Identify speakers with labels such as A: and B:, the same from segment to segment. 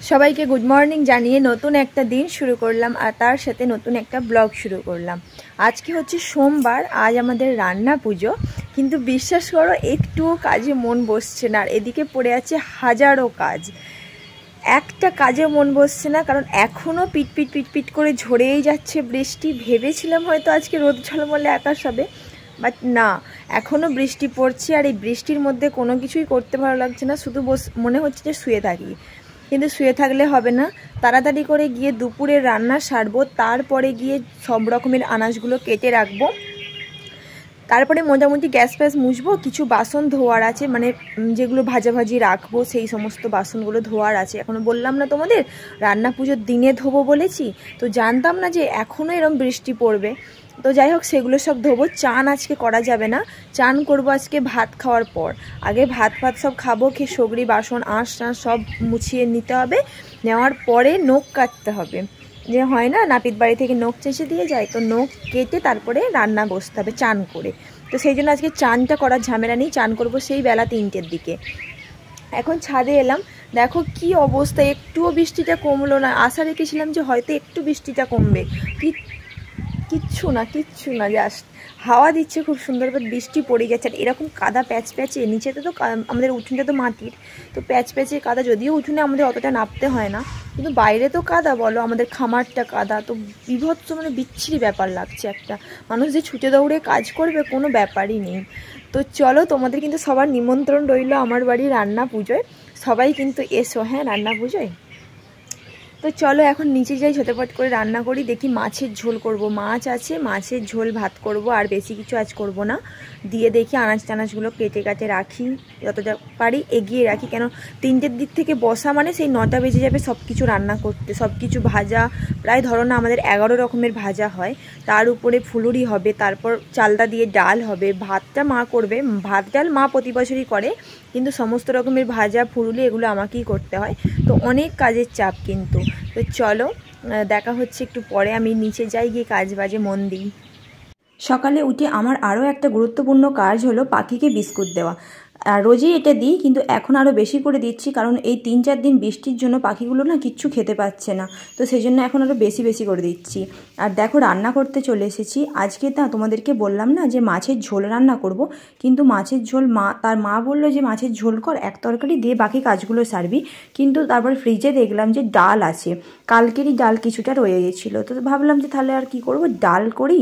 A: সবাইকে good morning জানিয়ে নতুন একটা দিন শুরু করলাম আর তার সাথে নতুন একটা ব্লগ শুরু করলাম। আজকে হচ্ছে সোমবার, আজ আমাদের রান্না পুজো, কিন্তু বিশ্বাস করো একটুও কাজে মন বসছে না। আর এদিকে পড়ে আছে হাজারো কাজ, একটা কাজে মন বসছে না, কারণ এখনও পিট করে ঝরেই যাচ্ছে বৃষ্টি। ভেবেছিলাম হয়তো আজকে রোদ ঝলমলে আকাশ হবে, বাট না, এখনও বৃষ্টি পড়ছে। আর এই বৃষ্টির মধ্যে কোনো কিছুই করতে ভালো লাগছে না, শুধু মনে হচ্ছে যে শুয়ে থাকি। কিন্তু শুয়ে থাকলে হবে না, তাড়াতাড়ি করে গিয়ে দুপুরের রান্না সারবো, তারপরে গিয়ে সব রকমের আনাজগুলো কেটে রাখবো, তারপরে মোটামুটি গ্যাস ফ্যাস মুছবো। কিছু বাসন ধোয়ার আছে, মানে যেগুলো ভাজাভাজি রাখবো সেই সমস্ত বাসনগুলো ধোয়ার আছে। এখনও বললাম না তোমাদের রান্না পুজোর দিনে ধোবো বলেছি, তো জানতাম না যে এখনও এরম বৃষ্টি পড়বে। তো যাই হোক, সেগুলো সব ধোবো। চান আজকে করা যাবে না, চান করবো আজকে ভাত খাওয়ার পর। আগে ভাত সব খাবো, খেয়ে সগড়ি বাসন আঁশ সব মুছিয়ে নিতে হবে। নেওয়ার পরে নখ কাটতে হবে, যে হয় না নাপিত বাড়ি থেকে নখ চেঁচে দিয়ে যায়, তো নখ কেটে তারপরে রান্না বসতে হবে চান করে। তো সেই জন্য আজকে চানটা করার ঝামেলা নেই, চান করব সেই বেলা 3টের দিকে। এখন ছাদে এলাম, দেখো কি অবস্থা, একটুও বৃষ্টিটা কমলো না। আশা রেখেছিলাম যে হয়তো একটু বৃষ্টিটা কমবে, কিচ্ছু না, জাস্ট হাওয়া দিচ্ছে খুব সুন্দর, বাট বৃষ্টি পড়ে গেছে। আর এরকম কাদা প্যাচে নিচেতে তো আমাদের উঠোনটা তো মাটির, তো প্যাচে কাদা, যদিও উঠোনে আমাদের অতটা নামতে হয় না, কিন্তু বাইরে তো কাদা, বলো আমাদের খামারটা কাদা, তো বিভৎস মানে বিচ্ছিরি ব্যাপার লাগছে। একটা মানুষ যে ছুটে দৌড়ে কাজ করবে কোনো ব্যাপারই নেই। তো চলো, তোমাদের কিন্তু সবার নিমন্ত্রণ রইল আমার বাড়ি রান্না পুজোয়, সবাই কিন্তু এসো হ্যাঁ রান্না পুজোয়। তো চলো এখন নিচে যাই, ঝটপট করে রান্না করি। দেখি মাছের ঝোল করব, মাছ আছে, মাছের ঝোল ভাত করব, আর বেশি কিছু আজ করব না। দিয়ে দেখি টানাজগুলো কেটে রাখি, যতটা পারি এগিয়ে রাখি, কেন 3টের দিক থেকে বসা মানে সেই 9টা বেজে যাবে সব কিছু রান্না করতে, সব কিছু ভাজা। প্রায় ধরো না আমাদের 11 রকমের ভাজা হয়, তার উপরে ফুলুরি হবে, তারপর চালটা দিয়ে ডাল হবে, ভাতটা মা করবে। ভাত ডাল মা প্রতি বছরই করে, কিন্তু সমস্ত রকমের ভাজা ফুলুরি এগুলো আমাকেই করতে হয়, তো অনেক কাজের চাপ কিন্তু। তো চলো দেখা হচ্ছে একটু পরে, আমি নিচে যাই, গিয়ে কাজ বাজে মন দিই। সকালে উঠে আমার আরও একটা গুরুত্বপূর্ণ কাজ হলো পাখিকে বিস্কুট দেওয়া। আর রোজই এটা দিই, কিন্তু এখন আরও বেশি করে দিচ্ছি, কারণ এই 3-4 দিন বৃষ্টির জন্য পাখিগুলো না কিচ্ছু খেতে পাচ্ছে না, তো সেই জন্য এখন আরও বেশি করে দিচ্ছি। আর দেখো রান্না করতে চলে এসেছি। আজকে তোমাদেরকে বললাম না যে মাছের ঝোল রান্না করব, কিন্তু মাছের ঝোল তার মা বললো যে মাছের ঝোল কর, এক তরকারি দিয়ে বাকি কাজগুলো সারবি। কিন্তু তারপর ফ্রিজে দেখলাম যে ডাল আছে, কালকেরই ডাল কিছুটা রয়ে গেছিলো, তো ভাবলাম যে তাহলে আর কি করব, ডাল করি।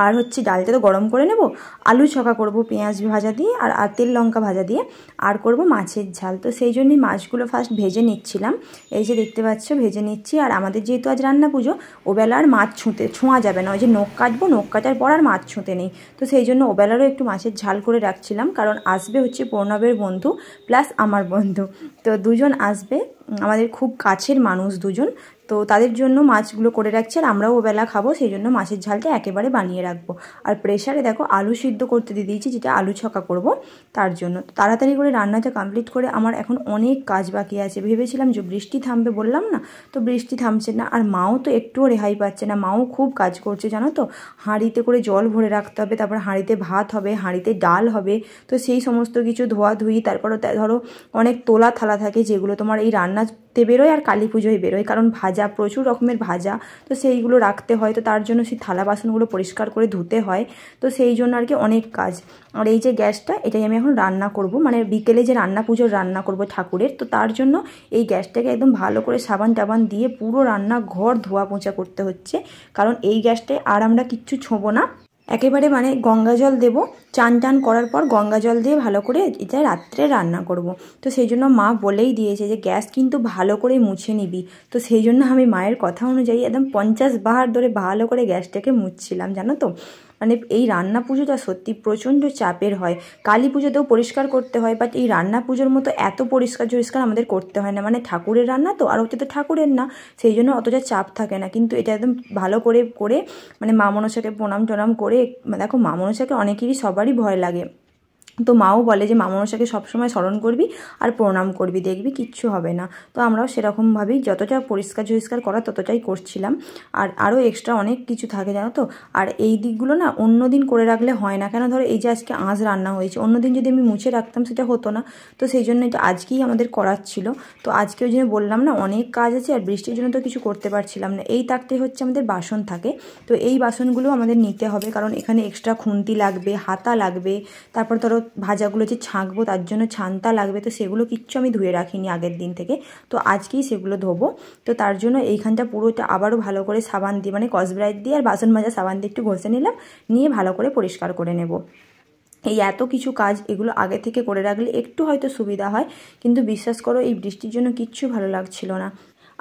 A: আর হচ্ছে ডালটা তো গরম করে নেব, আলু ছকা করব পেঁয়াজ ভাজা দিয়ে, আর তেল লঙ্কা ভাজা দিয়ে, আর করব মাছের ঝাল। তো সেই জন্যই মাছগুলো ফার্স্ট ভেজে নিচ্ছিলাম, এই যে দেখতে পাচ্ছ ভেজে নিচ্ছি। আর আমাদের যেহেতু আজ রান্না পুজো, ওবেলা আর মাছ ছোঁয়া যাবে না, ওই যে নখ কাটবো, নখ কাটার পর আর মাছ ছুঁতে নেই, তো সেই জন্য ওবেলারও একটু মাছের ঝাল করে রাখছিলাম, কারণ আসবে হচ্ছে প্রণবের বন্ধু প্লাস আমার বন্ধু, তো দুজন আসবে, আমাদের খুব কাছের মানুষ দুজন, তো তাদের জন্য মাছগুলো করে রাখছি। আর আমরাও ওবেলা খাবো, সেই জন্য মাছের ঝালটা একেবারে বানিয়ে রাখবো। আর প্রেশারে দেখো আলু সিদ্ধ করতে দিয়ে দিয়েছি, যেটা আলু ছকা করব, তার জন্য তাড়াতাড়ি করে রান্নাটা কমপ্লিট করে আমার এখন অনেক কাজ বাকি আছে। ভেবেছিলাম যে বৃষ্টি থামবে, বললাম না, তো বৃষ্টি থামছে না। আর মাও তো একটুও রেহাই পাচ্ছে না, মাও খুব কাজ করছে জানো তো। হাঁড়িতে করে জল ভরে রাখতে হবে, তারপর হাঁড়িতে ভাত হবে, হাঁড়িতে ডাল হবে, তো সেই সমস্ত কিছু ধোয়াধুয়ি। তারপরও ধরো অনেক তোলা থালা থাকে, যেগুলো তোমার এই রান্নাতে বেরোয় আর কালী পুজোয় বেরোয়, কারণ ভাজা প্রচুর রকমের ভাজা, তো সেইগুলো রাখতে হয়, তো তার জন্য সেই থালা বাসনগুলো পরিষ্কার করে ধুতে হয়, তো সেই জন্য আর কি অনেক কাজ। আর এই যে গ্যাসটা, এটাই আমি এখন রান্না করব, মানে বিকেলে যে রান্না পুজোর রান্না করব ঠাকুরের, তো তার জন্য এই গ্যাসটাকে একদম ভালো করে সাবান টাবান দিয়ে পুরো রান্না ঘর ধোয়া পোঁছা করতে হচ্ছে, কারণ এই গ্যাসটায় আর আমরা কিচ্ছু ছোঁবো না, একেবারে মানে গঙ্গা জল দেবো, চান টান করার পর গঙ্গা জল দিয়ে ভালো করে এটা রাত্রে রান্না করব। তো সেই জন্য মা বলেই দিয়েছে যে গ্যাস কিন্তু ভালো করে মুছে নিবি, তো সেই জন্য আমি মায়ের কথা অনুযায়ী একদম 50 বার ধরে ভালো করে গ্যাসটাকে মুছছিলাম জানো তো। মানে এই রান্না পুজোটা সত্যি প্রচণ্ড চাপের হয়, কালী পুজোতেও পরিষ্কার করতে হয়, বাট এই রান্না পুজোর মতো এত পরিষ্কার আমাদের করতে হয় না, মানে ঠাকুরের রান্না তো, আর ওটা তো ঠাকুরের না, সেই জন্য অতটা চাপ থাকে না। কিন্তু এটা একদম ভালো করে মানে মা মনসাকে প্রণাম টনাম করে, দেখো মা মনসাকে অনেকেরই সবারই ভয় লাগে, তো মাও বলে যে মা মনসাকে সবসময় স্মরণ করবি আর প্রণাম করবি, দেখবি কিচ্ছু হবে না। তো আমরাও সেরকমভাবেই যতটা পরিষ্কার করা ততটাই করছিলাম। আর আরও এক্সট্রা অনেক কিছু থাকে জানো তো। আর এই দিকগুলো না অন্য দিন করে রাখলে হয় না, কেন ধরো এই যে আজকে আঁশ রান্না হয়েছে, অন্য দিন যদি আমি মুছে রাখতাম সেটা হতো না। তো সেই জন্য এটা আজকেই আমাদের করার ছিল। তো আজকে ওই জন্য বললাম না অনেক কাজ আছে, আর বৃষ্টির জন্য তো কিছু করতে পারছিলাম না। এই তাকতে হচ্ছে আমাদের বাসন থাকে, তো এই বাসনগুলো আমাদের নিতে হবে, কারণ এখানে এক্সট্রা খুন্তি লাগবে, হাতা লাগবে, তারপর ধরো ভাজাগুলো যে ছাঁকবো তার জন্য ছানটা লাগবে। তো সেগুলো কিচ্ছু আমি ধুয়ে রাখিনি আগের দিন থেকে, তো আজকেই সেগুলো ধোবো। তো তার জন্য এইখানটা পুরোটা আবারও ভালো করে সাবান দিয়ে, মানে স্কচব্রাইট দিয়ে আর বাসন মাজা সাবান দিয়ে একটু ঘষে নিলাম, নিয়ে ভালো করে পরিষ্কার করে নেব। এই এত কিছু কাজ এগুলো আগে থেকে করে রাখলে একটু হয়তো সুবিধা হয়, কিন্তু বিশ্বাস করো এই বৃষ্টির জন্য কিচ্ছু ভালো লাগছিল না।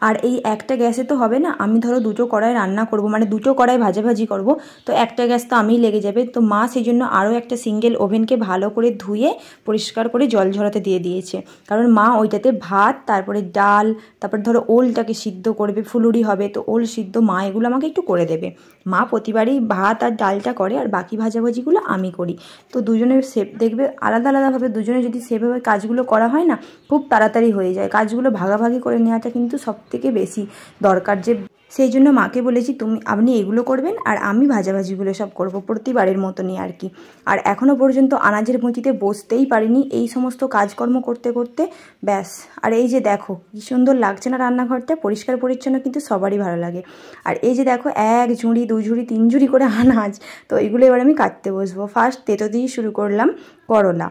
A: আর এই একটা গ্যাসে তো হবে না, আমি ধরো দুটো কড়াই রান্না করব, মানে দুটো কড়াই ভাজাভাজি করব, তো একটা গ্যাস তো আমিই লেগে যাবে। তো মা সেই জন্য আরও একটা সিঙ্গেল ওভেনকে ভালো করে ধুয়ে পরিষ্কার করে জল ঝরাতে দিয়ে দিয়েছে, কারণ মা ওইটাতে ভাত, তারপরে ডাল, তারপর ধরো ওলটাকে সিদ্ধ করবে, ফুলুরি হবে, তো ওল সিদ্ধ মা এগুলো আমাকে একটু করে দেবে। মা প্রতিবারই ভাত আর ডালটা করে, আর বাকি ভাজাভাজিগুলো আমি করি। তো দুজনের সেপ দেখবে আলাদা আলাদাভাবে, দুজনে যদি সেভাবে কাজগুলো করা হয় না খুব তাড়াতাড়ি হয়ে যায়। কাজগুলো ভাগাভাগি করে নেওয়াটা কিন্তু সবথেকে বেশি দরকার, যে সেই জন্য মাকে বলেছি আপনি এগুলো করবেন আর আমি ভাজাভাজিগুলো সব করব, প্রতিবারের মতনই আর কি। আর এখনও পর্যন্ত আনাজের মুচিতে বসতেই পারিনি এই সমস্ত কাজকর্ম করতে করতে, ব্যাস। আর এই যে দেখো কী সুন্দর লাগছে না রান্নাঘরটা, পরিষ্কার পরিচ্ছন্ন কিন্তু সবারই ভালো লাগে। আর এই যে দেখো 1 ঝুড়ি 2 ঝুড়ি 3 ঝুড়ি করে আনাজ, তো এগুলো এবার আমি কাটতে বসবো। ফার্স্ট তেতো দিয়ে শুরু করলাম করলা।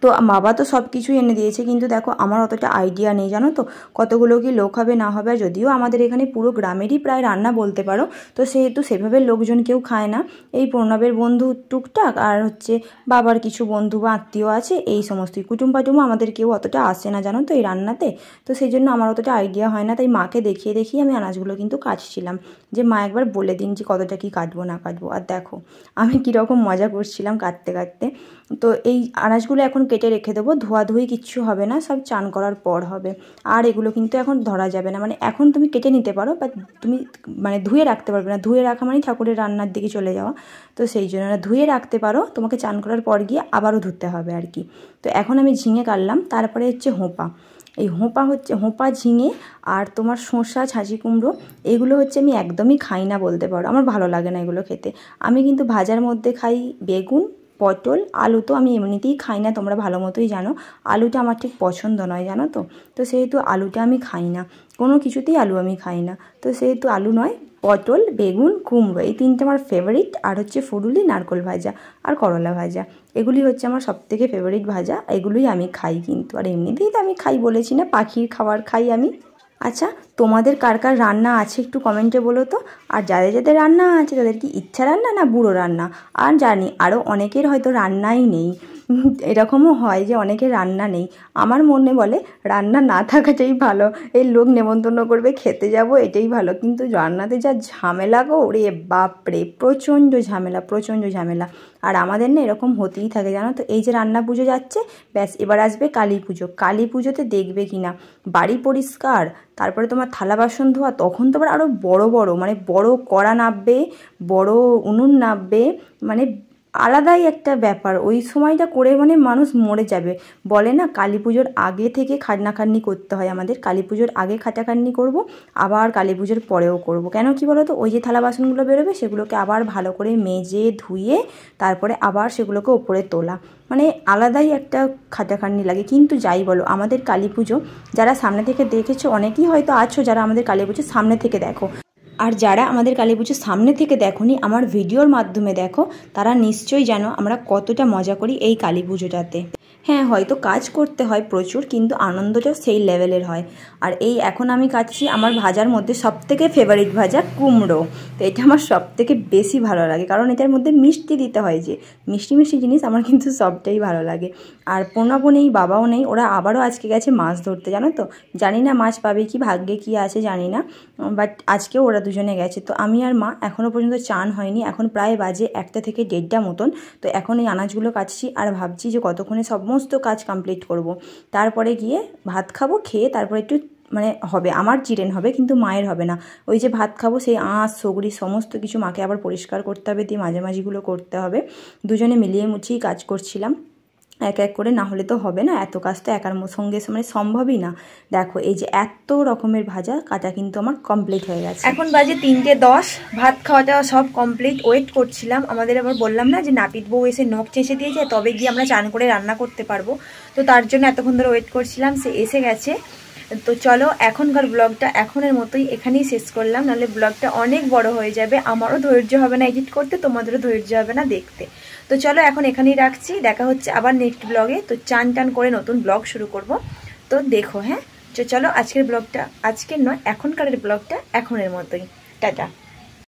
A: তো বাবা তো সব কিছুই এনে দিয়েছে, কিন্তু দেখো আমার অতটা আইডিয়া নেই জানো তো, কতগুলো কি লোক হবে না হবে। আর যদিও আমাদের এখানে পুরো গ্রামেরই প্রায় রান্না বলতে পারো, তো সেহেতু সেভাবে লোকজন কেউ খায় না। এই প্রণবের বন্ধু টুকটাক, আর হচ্ছে বাবার কিছু বন্ধু বা আত্মীয় আছে, এই সমস্তই। কুটুম পাটুমও আমাদের কেউ অতটা আসে না জানো তো এই রান্নাতে, তো সেই জন্য আমার অতটা আইডিয়া হয় না। তাই মাকে দেখিয়ে দেখিয়ে আমি আনাজগুলো কিন্তু কাটছিলাম, যে মা একবার বলে দিন যে কতটা কি কাটবো না কাটবো। আর দেখো আমি কীরকম মজা করছিলাম কাটতে কাটতে। তো এই আনাজগুলো এখন কেটে রেখে দেবো, ধোয়াধুয়ি কিচ্ছু হবে না, সব চান করার পর হবে। আর এগুলো কিন্তু এখন ধরা যাবে না, মানে এখন তুমি কেটে নিতে পারো, বাট তুমি মানে ধুয়ে রাখতে পারবে না। ধুয়ে রাখা মানে ঠাকুরের রান্নার দিকে চলে যাওয়া, তো সেই জন্য ধুয়ে রাখতে পারো, তোমাকে চান করার পর গিয়ে আবারও ধুতে হবে আর কি। তো এখন আমি ঝিঙে কাটলাম, তারপরে হচ্ছে হোঁপা। এই হোঁপা হচ্ছে হোঁপা, ঝিঙে আর তোমার শসা, ছাঁচি কুমড়ো, এগুলো হচ্ছে আমি একদমই খাই না বলতে পারো, আমার ভালো লাগে না এগুলো খেতে। আমি কিন্তু ভাজার মধ্যে খাই বেগুন, পটল, আলু তো আমি এমনিতেই খাই না, তোমরা ভালো মতোই জানো। আলুটা আমার ঠিক পছন্দ নয় জানো তো, তো সেহেতু আলুটা আমি খাই না, কোনো কিছুতেই আলু আমি খাই না। তো সেহেতু আলু নয়, পটল, বেগুন, কুমড়ো, এই তিনটে আমার ফেভারিট। আর হচ্ছে ফুলুরি, নারকোল ভাজা আর করলা ভাজা, এগুলি হচ্ছে আমার সবথেকে ফেভারিট ভাজা, এগুলোই আমি খাই কিন্তু। আর এমনিতেই তো আমি খাই বলেছি না, পাখির খাবার খাই আমি। আচ্ছা, তোমাদের কার কার রান্না আছে একটু কমেন্টে বলো তো। আর যাদের যাদের রান্না আছে তাদের কি ইচ্ছা রান্না না বুড়ো রান্না। আর জানি আরও অনেকের হয়তো রান্নাই নেই, এরকমও হয় যে অনেকের রান্না নেই। আমার মনে বলে রান্না না থাকাটাই ভালো, এই লোক নেমন্তন্ন করবে খেতে যাব এটাই ভালো, কিন্তু রান্নাতে যা ঝামেলা গো, ওরে বাপরে, প্রচণ্ড ঝামেলা, প্রচণ্ড ঝামেলা। আর আমাদের না এরকম হতেই থাকে জানো তো। এই যে রান্না পুজো যাচ্ছে, ব্যাস এবার আসবে কালী পুজো। কালী পুজোতে দেখবে কি না বাড়ি পরিষ্কার, তারপরে তোমার থালা বাসন ধোয়া, তখন তোমার আরও বড় বড় মানে বড় কড়া নাববে, বড় উনুন নাববে, মানে আলাদাই একটা ব্যাপার। ওই সময়টা করে মানে মানুষ মরে যাবে। বলে না কালী পুজোর আগে থেকে খাটনাখাটনি করতে হয় আমাদের, কালী পুজোর আগে খাটাখাটনি করব, আবার কালী পুজোর পরেও করব। কেন কি বলো তো, ওই যে থালা বাসনগুলো বেরোবে সেগুলোকে আবার ভালো করে মেজে ধুয়ে তারপরে আবার সেগুলোকে ওপরে তোলা, মানে আলাদাই একটা খাটাখাটনি লাগে। কিন্তু যাই বলো, আমাদের কালী পুজো যারা সামনে থেকে দেখেছো, অনেকেই হয়তো আছো যারা আমাদের কালী পুজো সামনে থেকে দেখো, আর যারা আমাদের কালী পুজো সামনে থেকে দেখোনি, আমার ভিডিওর মাধ্যমে দেখো, তারা নিশ্চয়ই জানো আমরা কতটা মজা করি এই কালী পুজোটাতে। হ্যাঁ, হয়তো কাজ করতে হয় প্রচুর, কিন্তু আনন্দটাও সেই লেভেলের হয়। আর এই এখন আমি কাটছি আমার ভাজার মধ্যে সবথেকে ফেভারিট ভাজা কুমড়ো। তো এটা আমার সবথেকে বেশি ভালো লাগে, কারণ এটার মধ্যে মিষ্টি দিতে হয়, যে মিষ্টি মিষ্টি জিনিস আমার কিন্তু সবটাই ভালো লাগে। আর প্রণবও নেই, বাবাও নেই, ওরা আবারও আজকে গেছে মাছ ধরতে জানো তো। জানি না মাছ পাবে কি, ভাগ্যে কি আছে জানি না, বাট আজকেও ওরা দুজনে গেছে। তো আমি আর মা এখনও পর্যন্ত চান হয়নি, এখন প্রায় বাজে 1টা থেকে 1:30 মতন। তো এখন এই আনাজগুলো কাটছি আর ভাবছি যে কতক্ষণে সমস্ত কাজ কমপ্লিট করব, তারপরে গিয়ে ভাত খাবো, খেয়ে তারপরে একটু মানে হবে আমার জিরেন হবে, কিন্তু মায়ের হবে না। ওই যে ভাত খাবো, সেই আঁশ সগড়ি সমস্ত কিছু মাকে আবার পরিষ্কার করতে হবে, দিয়ে মাঝামাঝিগুলো করতে হবে। দুজনে মিলিয়ে মুছিয়েই কাজ করছিলাম। এক এক করে, না হলে তো হবে না, এত কাজ তো একার সঙ্গে মানে সম্ভবই না। দেখো এই যে এত রকমের ভাজা কাটা কিন্তু আমার কমপ্লিট হয়ে গেছে। এখন বাজে 3:10, ভাত খাওয়া দাওয়া সব কমপ্লিট। ওয়েট করছিলাম, আমাদের আবার বললাম না যে নাপিত বউ এসে নখ চেঁচে দিয়ে যায়, তবে গিয়ে আমরা চান করে রান্না করতে পারবো। তো তার জন্য এতক্ষণ ধরে ওয়েট করছিলাম, সে এসে গেছে। তো চলো এখনকার ব্লগটা এখনের মতোই এখানেই শেষ করলাম, নাহলে ব্লগটা অনেক বড় হয়ে যাবে, আমারও ধৈর্য হবে না এডিট করতে, তোমাদেরও ধৈর্য হবে না দেখতে। তো চলো এখন এখানেই রাখছি, দেখা হচ্ছে আবার নেক্সট ব্লগে। তো চান টান করে নতুন ব্লগ শুরু করব, তো দেখো। হ্যাঁ চলো আজকের ব্লগটা, আজকের নয় এখনকারের ব্লগটা এখনের মতোই। টাটা।